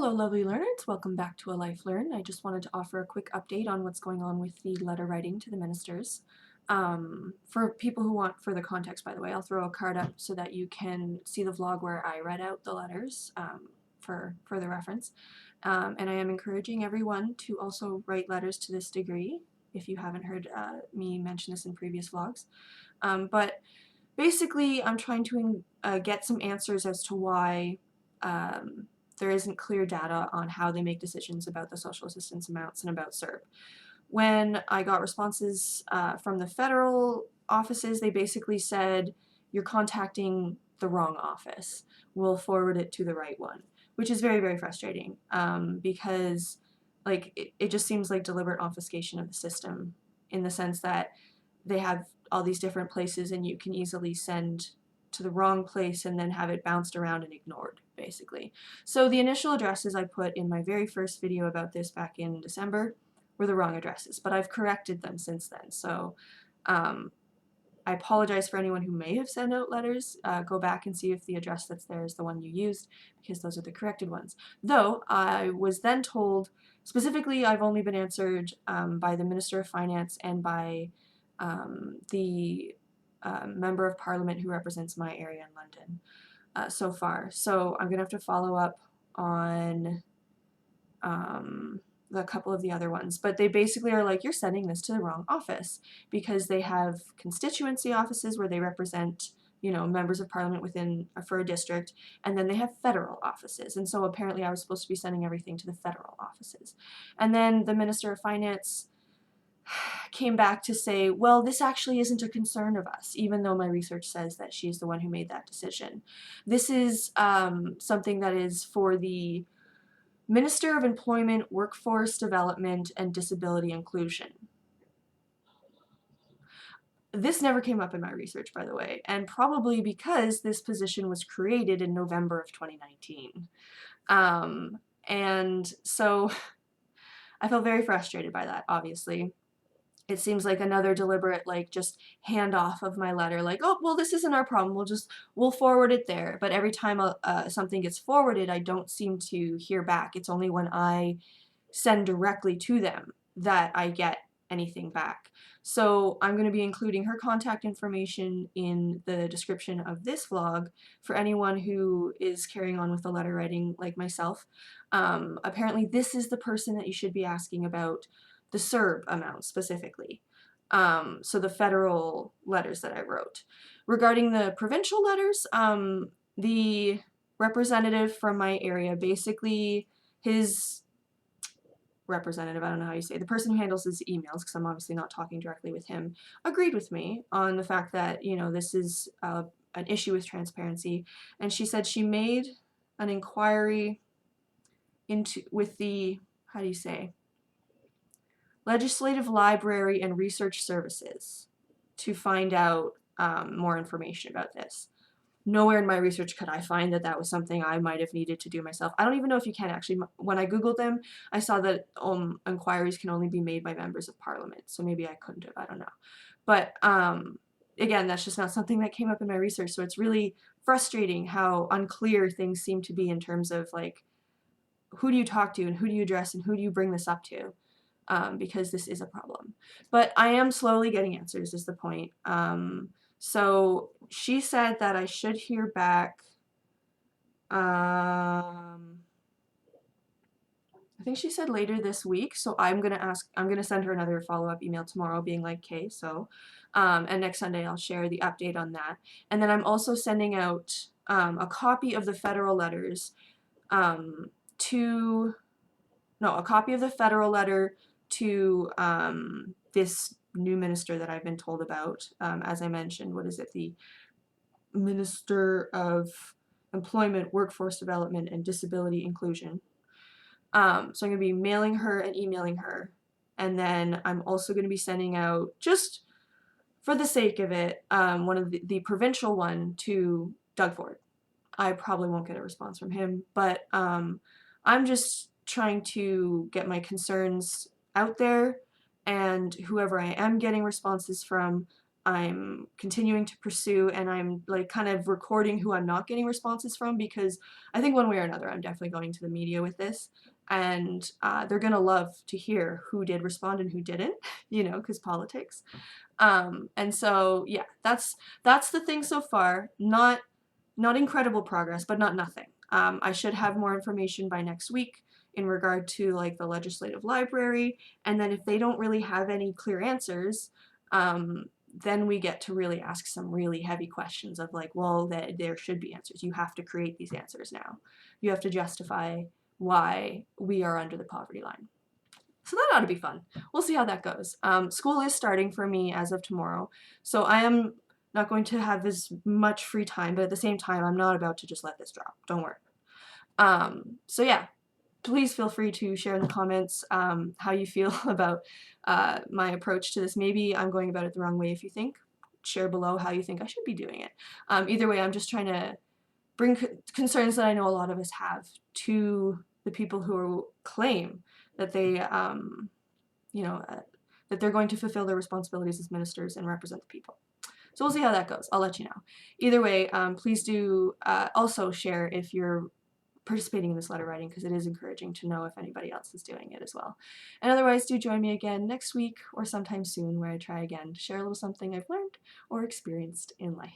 Hello lovely learners, welcome back to ALifeLearned. I just wanted to offer a quick update on what's going on with the letter writing to the ministers. For people who want further context, by the way, I'll throw a card up so that you can see the vlog where I read out the letters for further reference. And I am encouraging everyone to also write letters to this degree, if you haven't heard me mention this in previous vlogs. But basically, I'm trying to get some answers as to why there isn't clear data on how they make decisions about the social assistance amounts and about CERB. When I got responses from the federal offices, they basically said, you're contacting the wrong office. We'll forward it to the right one, which is very, very frustrating because it just seems like deliberate obfuscation of the system in the sense that they have all these different places and you can easily send to the wrong place and then have it bounced around and ignored, basically. So the initial addresses I put in my very first video about this back in December were the wrong addresses, but I've corrected them since then. So I apologize for anyone who may have sent out letters. Go back and see if the address that's there is the one you used, because those are the corrected ones. Though I was then told, specifically I've only been answered by the Minister of Finance and by the Member of Parliament who represents my area in London so far. So I'm going to have to follow up on a couple of the other ones. But they basically are like, you're sending this to the wrong office, because they have constituency offices where they represent, you know, members of parliament within for a district, and then they have federal offices. And so apparently I was supposed to be sending everything to the federal offices. And then the Minister of Finance came back to say, well, this actually isn't a concern of us, even though my research says that she's the one who made that decision. This is something that is for the Minister of Employment, Workforce Development, and Disability Inclusion. This never came up in my research, by the way, and probably because this position was created in November of 2019. And so I felt very frustrated by that, obviously. It seems like another deliberate, just handoff of my letter, like, oh, well, this isn't our problem, we'll forward it there. But every time something gets forwarded, I don't seem to hear back. It's only when I send directly to them that I get anything back. So I'm going to be including her contact information in the description of this vlog for anyone who is carrying on with the letter writing like myself. Apparently this is the person that you should be asking about the CERB amount specifically. So the federal letters that I wrote. Regarding the provincial letters, the representative from my area, basically his representative, I don't know how you say, the person who handles his emails, because I'm obviously not talking directly with him, agreed with me on the fact that, you know, this is an issue with transparency. And she said she made an inquiry with the, how do you say, Legislative Library and Research Services to find out more information about this. Nowhere in my research could I find that that was something I might have needed to do myself. I don't even know if you can actually. When I googled them, I saw that inquiries can only be made by members of parliament, so maybe I couldn't have, I don't know. But again, that's just not something that came up in my research, so it's really frustrating how unclear things seem to be in terms of, like, who do you talk to and who do you address and who do you bring this up to? Because this is a problem. But I am slowly getting answers is the point. So she said that I should hear back, I think she said later this week, so I'm gonna send her another follow-up email tomorrow being like, okay, so, and next Sunday I'll share the update on that. And then I'm also sending out a copy of the federal letters a copy of the federal letter to this new minister that I've been told about. As I mentioned, what is it? The Minister of Employment, Workforce Development, and Disability Inclusion. So I'm going to be mailing her and emailing her. And then I'm also going to be sending out, just for the sake of it, one of the provincial one to Doug Ford. I probably won't get a response from him, but I'm just trying to get my concerns out there, and whoever I am getting responses from, I'm continuing to pursue, and I'm like kind of recording who I'm not getting responses from, because I think one way or another I'm definitely going to the media with this, and they're gonna love to hear who did respond and who didn't, you know, because politics. And so yeah, that's the thing so far. Not incredible progress, but not nothing. I should have more information by next week in regard to like the legislative library, and then if they don't really have any clear answers, then we get to really ask some really heavy questions of like, well, there should be answers. You have to create these answers now. You have to justify why we are under the poverty line. So that ought to be fun. We'll see how that goes. School is starting for me as of tomorrow, so I am not going to have as much free time, but at the same time, I'm not about to just let this drop. Don't worry. So yeah, please feel free to share in the comments how you feel about my approach to this. Maybe I'm going about it the wrong way. If you think, share below how you think I should be doing it. Either way, I'm just trying to bring concerns that I know a lot of us have to the people who claim that they, you know, that they're going to fulfill their responsibilities as ministers and represent the people. So we'll see how that goes. I'll let you know. Either way, please do also share if you're participating in this letter writing, because it is encouraging to know if anybody else is doing it as well. And otherwise, do join me again next week or sometime soon, where I try again to share a little something I've learned or experienced in life.